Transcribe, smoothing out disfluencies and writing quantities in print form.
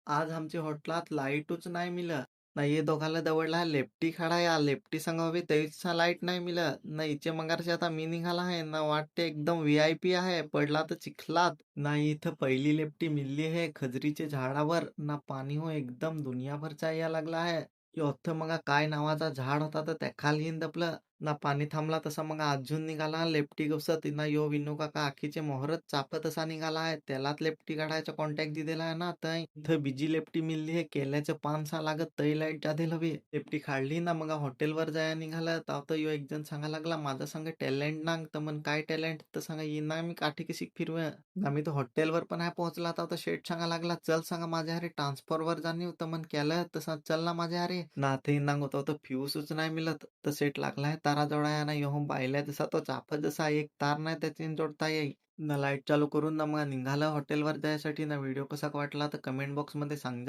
आज आमच्या हॉटेलात लाईटच नाही मिळत. ना ये दोघाला दवडला आहे लेफ्टी खडा या लेफ्टी संग हवी तेच लाईट नाही मिळत. ना इचे मगारचे आता मी निघाला आहे ना वाटते एकदम VIP आहे. पडला तर चिखलात. ना इथं पहिली लेफ्टी मिळली आहे खजरीच्या झाडावर. ना पाणी हो एकदम दुनियाभरचा या लागला आहे. योथ मग काय नावाचा झाड होता तर त्या खाली दपलं. ना पाणी थांबला तसा मग अजून निघाला लेफ्टी गवसत ना यो विनू काका आखीचे मोहरच चापत असा निघाला आहे. त्यालाच लेफ्टी काढायचा कॉन्टॅक्ट दिलेला आहे ना तर इथं बिजी लेफ्टी मिळली आहे केल्याचं पान सा लागत तई लाईट जाधेल हवी लेफ्टी काढली ना मग हॉटेलवर जाया निघाला तर यो एक जण सांगा लागला माझा संग टॅलेंट ना तर मग काय टॅलेंट तर सांगा ये ना मी काठी कशी फिरवे आम्ही तर हॉटेलवर पण आहे पोहोचला तर शेट सांगा लागला चल सांगा माझ्या अरे ट्रान्सफरवर जाणीव तर मग केलं तसं चल ना माझ्या अरे ना ते नांग होता तर फ्यूजच नाही मिळत तर सेट लागलाय तारा जोडाया ना यो बायल्या जसा तो चाफा जसा एक तार नाही त्याची जोडता येईल ना लाईट चालू करून ना मग निघालं हॉटेलवर जायसाठी ना व्हिडिओ कसा वाटला तर कमेंट बॉक्समध्ये सांगा.